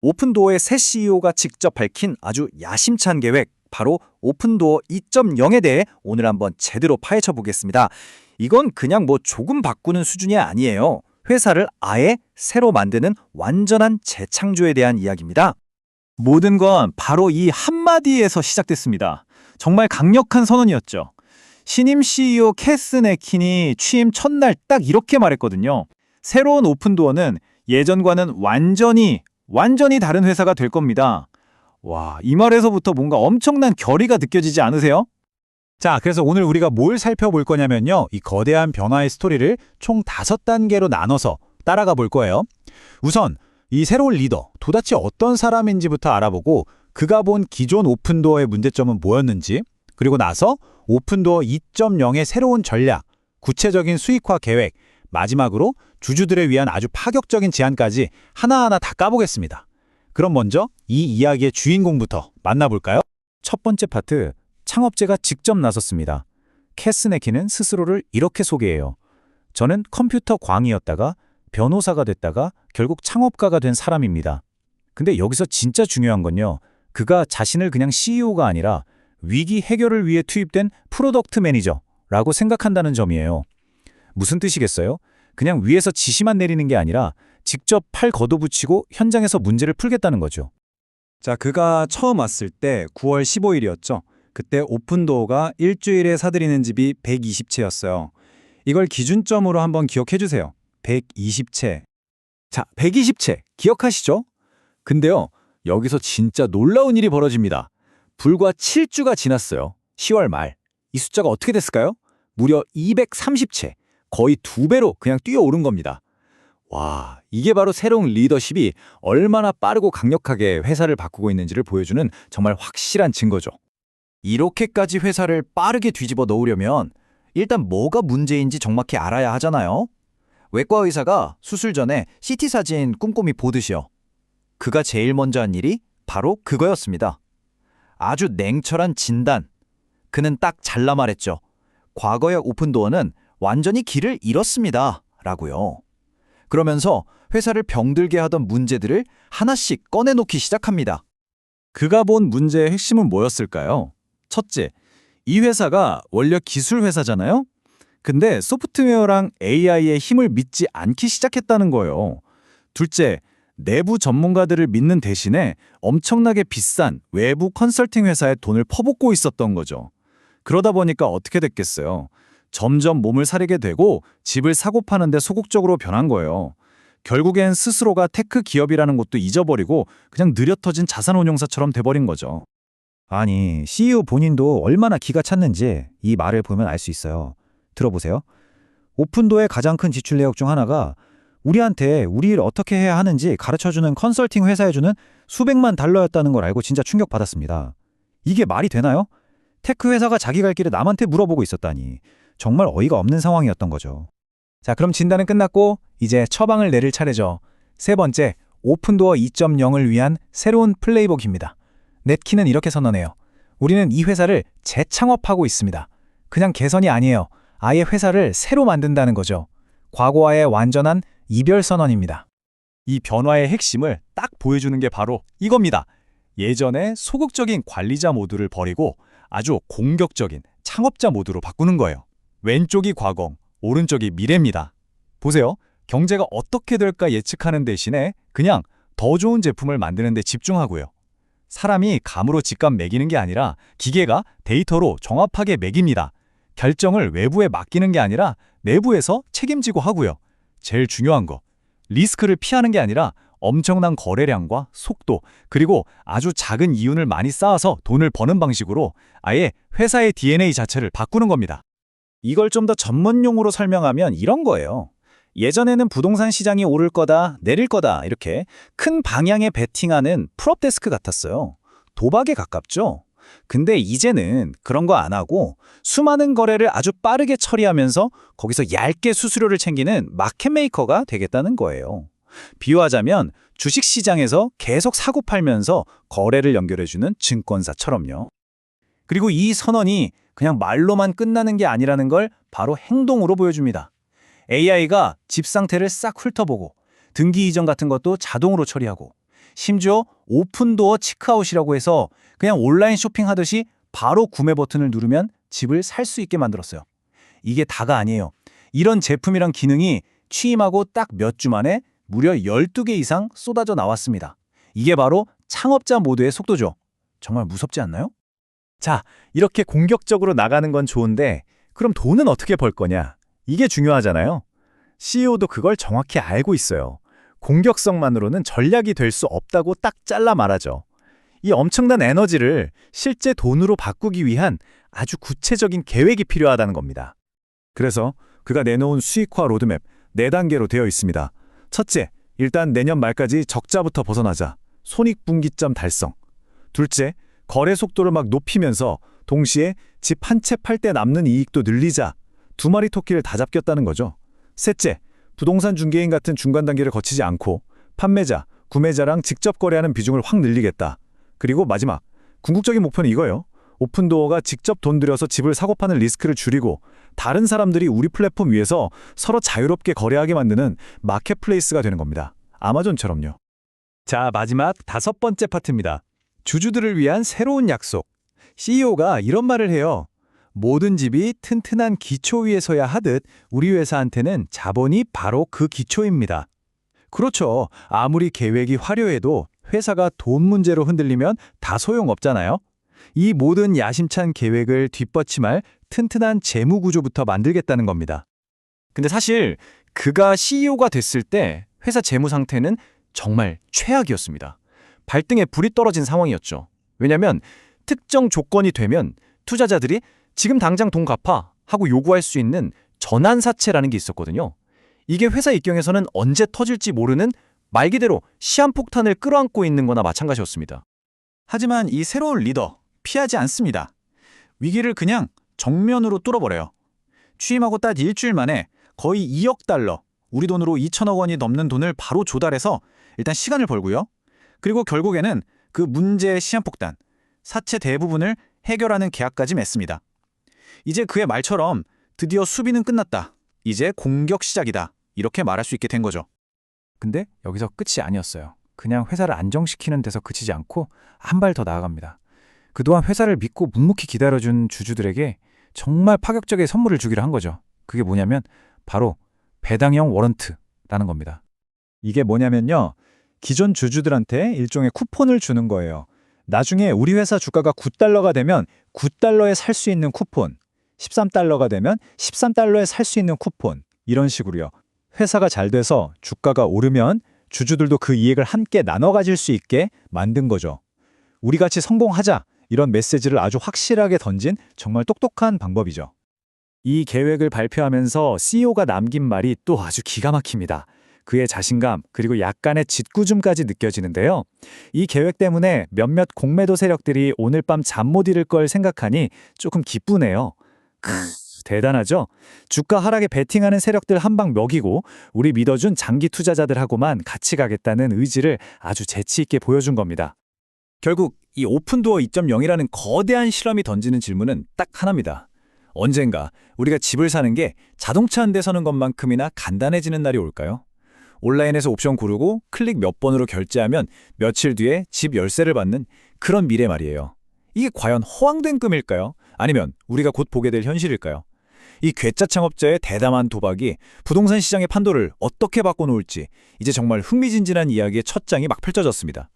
오픈도어의 새 CEO가 직접 밝힌 아주 야심찬 계획, 바로 오픈도어 2.0에 대해 오늘 한번 제대로 파헤쳐 보겠습니다. 이건 그냥 뭐 조금 바꾸는 수준이 아니에요. 회사를 아예 새로 만드는 완전한 재창조에 대한 이야기입니다. 모든 건 바로 이 한마디에서 시작됐습니다. 정말 강력한 선언이었죠. 신임 CEO 캐스 네킨이 취임 첫날 딱 이렇게 말했거든요. 새로운 오픈도어는 예전과는 완전히 다른 회사가 될 겁니다. 와, 이 말에서부터 뭔가 엄청난 결의가 느껴지지 않으세요? 자, 그래서 오늘 우리가 뭘 살펴볼 거냐면요. 이 거대한 변화의 스토리를 총 5단계로 나눠서 따라가 볼 거예요. 우선 이 새로운 리더, 도대체 어떤 사람인지부터 알아보고 그가 본 기존 오픈도어의 문제점은 뭐였는지, 그리고 나서 오픈도어 2.0의 새로운 전략, 구체적인 수익화 계획, 마지막으로 주주들을 위한 아주 파격적인 제안까지 하나하나 다 까보겠습니다. 그럼 먼저 이 이야기의 주인공부터 만나볼까요? 첫 번째 파트, 창업자가 직접 나섰습니다. 캐스 네킨은 스스로를 이렇게 소개해요. 저는 컴퓨터 광이었다가 변호사가 됐다가 결국 창업가가 된 사람입니다. 근데 여기서 진짜 중요한 건요. 그가 자신을 그냥 CEO가 아니라 위기 해결을 위해 투입된 프로덕트 매니저라고 생각한다는 점이에요. 무슨 뜻이겠어요? 그냥 위에서 지시만 내리는 게 아니라 직접 팔 걷어붙이고 현장에서 문제를 풀겠다는 거죠. 자, 그가 처음 왔을 때 9월 15일이었죠. 그때 오픈도어가 일주일에 사들이는 집이 120채였어요. 이걸 기준점으로 한번 기억해 주세요. 120채. 자, 120채 기억하시죠? 근데요, 여기서 진짜 놀라운 일이 벌어집니다. 불과 7주가 지났어요. 10월 말. 이 숫자가 어떻게 됐을까요? 무려 230채. 거의 2배로 그냥 뛰어오른 겁니다. 와, 이게 바로 새로운 리더십이 얼마나 빠르고 강력하게 회사를 바꾸고 있는지를 보여주는 정말 확실한 증거죠. 이렇게까지 회사를 빠르게 뒤집어 놓으려면 일단 뭐가 문제인지 정확히 알아야 하잖아요. 외과 의사가 수술 전에 CT 사진 꼼꼼히 보듯이요. 그가 제일 먼저 한 일이 바로 그거였습니다. 아주 냉철한 진단. 그는 딱 잘라 말했죠. 과거의 오픈도어는 완전히 길을 잃었습니다. 라고요. 그러면서 회사를 병들게 하던 문제들을 하나씩 꺼내놓기 시작합니다. 그가 본 문제의 핵심은 뭐였을까요? 첫째, 이 회사가 원래 기술 회사잖아요? 근데 소프트웨어랑 AI의 힘을 믿지 않기 시작했다는 거예요. 둘째, 내부 전문가들을 믿는 대신에 엄청나게 비싼 외부 컨설팅 회사에 돈을 퍼붓고 있었던 거죠. 그러다 보니까 어떻게 됐겠어요? 점점 몸을 사리게 되고 집을 사고 파는데 소극적으로 변한 거예요. 결국엔 스스로가 테크 기업이라는 것도 잊어버리고 그냥 느려터진 자산운용사처럼 돼버린 거죠. 아니, CEO 본인도 얼마나 기가 찼는지 이 말을 보면 알 수 있어요. 들어보세요. 오픈도어의 가장 큰 지출 내역 중 하나가 우리한테 우리 일 어떻게 해야 하는지 가르쳐주는 컨설팅 회사에 주는 수백만 달러였다는 걸 알고 진짜 충격받았습니다. 이게 말이 되나요? 테크 회사가 자기 갈 길을 남한테 물어보고 있었다니. 정말 어이가 없는 상황이었던 거죠. 자, 그럼 진단은 끝났고 이제 처방을 내릴 차례죠. 세 번째, 오픈도어 2.0을 위한 새로운 플레이북입니다. 넷킨은 이렇게 선언해요. 우리는 이 회사를 재창업하고 있습니다. 그냥 개선이 아니에요. 아예 회사를 새로 만든다는 거죠. 과거와의 완전한 이별 선언입니다. 이 변화의 핵심을 딱 보여주는 게 바로 이겁니다. 예전에 소극적인 관리자 모드를 버리고 아주 공격적인 창업자 모드로 바꾸는 거예요. 왼쪽이 과거, 오른쪽이 미래입니다. 보세요. 경제가 어떻게 될까 예측하는 대신에 그냥 더 좋은 제품을 만드는 데 집중하고요. 사람이 감으로 직감 매기는 게 아니라 기계가 데이터로 정확하게 매깁니다. 결정을 외부에 맡기는 게 아니라 내부에서 책임지고 하고요. 제일 중요한 거, 리스크를 피하는 게 아니라 엄청난 거래량과 속도, 그리고 아주 작은 이윤을 많이 쌓아서 돈을 버는 방식으로 아예 회사의 DNA 자체를 바꾸는 겁니다. 이걸 좀 더 전문용어로 설명하면 이런 거예요. 예전에는 부동산 시장이 오를 거다, 내릴 거다 이렇게 큰 방향에 베팅하는 프롭데스크 같았어요. 도박에 가깝죠. 근데 이제는 그런 거 안 하고 수많은 거래를 아주 빠르게 처리하면서 거기서 얇게 수수료를 챙기는 마켓메이커가 되겠다는 거예요. 비유하자면 주식시장에서 계속 사고 팔면서 거래를 연결해주는 증권사처럼요. 그리고 이 선언이 그냥 말로만 끝나는 게 아니라는 걸 바로 행동으로 보여줍니다. AI가 집 상태를 싹 훑어보고 등기 이전 같은 것도 자동으로 처리하고 심지어 오픈도어 체크아웃이라고 해서 그냥 온라인 쇼핑하듯이 바로 구매 버튼을 누르면 집을 살 수 있게 만들었어요. 이게 다가 아니에요. 이런 제품이랑 기능이 취임하고 딱 몇 주 만에 무려 12개 이상 쏟아져 나왔습니다. 이게 바로 창업자 모드의 속도죠. 정말 무섭지 않나요? 자, 이렇게 공격적으로 나가는 건 좋은데 그럼 돈은 어떻게 벌 거냐? 이게 중요하잖아요. CEO도 그걸 정확히 알고 있어요. 공격성만으로는 전략이 될 수 없다고 딱 잘라 말하죠. 이 엄청난 에너지를 실제 돈으로 바꾸기 위한 아주 구체적인 계획이 필요하다는 겁니다. 그래서 그가 내놓은 수익화 로드맵 4단계로 되어 있습니다. 첫째, 일단 내년 말까지 적자부터 벗어나자. 손익분기점 달성. 둘째, 거래 속도를 막 높이면서 동시에 집 한 채 팔 때 남는 이익도 늘리자. 2마리 토끼를 다 잡겠다는 거죠. 셋째, 부동산 중개인 같은 중간 단계를 거치지 않고 판매자, 구매자랑 직접 거래하는 비중을 확 늘리겠다. 그리고 마지막, 궁극적인 목표는 이거예요. 오픈도어가 직접 돈 들여서 집을 사고 파는 리스크를 줄이고 다른 사람들이 우리 플랫폼 위에서 서로 자유롭게 거래하게 만드는 마켓플레이스가 되는 겁니다. 아마존처럼요. 자, 마지막 5번째 파트입니다. 주주들을 위한 새로운 약속. CEO가 이런 말을 해요. 모든 집이 튼튼한 기초 위에 서야 하듯 우리 회사한테는 자본이 바로 그 기초입니다. 그렇죠. 아무리 계획이 화려해도 회사가 돈 문제로 흔들리면 다 소용없잖아요. 이 모든 야심찬 계획을 뒷받침할 튼튼한 재무 구조부터 만들겠다는 겁니다. 근데 사실 그가 CEO가 됐을 때 회사 재무 상태는 정말 최악이었습니다. 발등에 불이 떨어진 상황이었죠. 왜냐하면 특정 조건이 되면 투자자들이 지금 당장 돈 갚아 하고 요구할 수 있는 전환사채라는 게 있었거든요. 이게 회사 입장에서는 언제 터질지 모르는 말 그대로 시한폭탄을 끌어안고 있는 거나 마찬가지였습니다. 하지만 이 새로운 리더 피하지 않습니다. 위기를 그냥 정면으로 뚫어버려요. 취임하고 딱 일주일 만에 거의 2억 달러, 우리 돈으로 2천억 원이 넘는 돈을 바로 조달해서 일단 시간을 벌고요. 그리고 결국에는 그 문제의 시한폭탄, 사채 대부분을 해결하는 계약까지 맺습니다. 이제 그의 말처럼 드디어 수비는 끝났다. 이제 공격 시작이다. 이렇게 말할 수 있게 된 거죠. 근데 여기서 끝이 아니었어요. 그냥 회사를 안정시키는 데서 그치지 않고 한 발 더 나아갑니다. 그동안 회사를 믿고 묵묵히 기다려준 주주들에게 정말 파격적인 선물을 주기로 한 거죠. 그게 뭐냐면 바로 배당형 워런트라는 겁니다. 이게 뭐냐면요. 기존 주주들한테 일종의 쿠폰을 주는 거예요. 나중에 우리 회사 주가가 9달러가 되면 9달러에 살 수 있는 쿠폰, 13달러가 되면 13달러에 살 수 있는 쿠폰, 이런 식으로요. 회사가 잘 돼서 주가가 오르면 주주들도 그 이익을 함께 나눠 가질 수 있게 만든 거죠. 우리 같이 성공하자, 이런 메시지를 아주 확실하게 던진 정말 똑똑한 방법이죠. 이 계획을 발표하면서 CEO가 남긴 말이 또 아주 기가 막힙니다. 그의 자신감 그리고 약간의 짓궂음까지 느껴지는데요. 이 계획 때문에 몇몇 공매도 세력들이 오늘 밤 잠 못 이룰 걸 생각하니 조금 기쁘네요. 대단하죠? 주가 하락에 베팅하는 세력들 한 방 먹이고 우리 믿어준 장기 투자자들하고만 같이 가겠다는 의지를 아주 재치 있게 보여준 겁니다. 결국 이 오픈도어 2.0이라는 거대한 실험이 던지는 질문은 딱 하나입니다. 언젠가 우리가 집을 사는 게 자동차 한 대 사는 것만큼이나 간단해지는 날이 올까요? 온라인에서 옵션 고르고 클릭 몇 번으로 결제하면 며칠 뒤에 집 열쇠를 받는 그런 미래 말이에요. 이게 과연 허황된 꿈일까요? 아니면 우리가 곧 보게 될 현실일까요? 이 괴짜 창업자의 대담한 도박이 부동산 시장의 판도를 어떻게 바꿔놓을지 이제 정말 흥미진진한 이야기의 첫 장이 막 펼쳐졌습니다.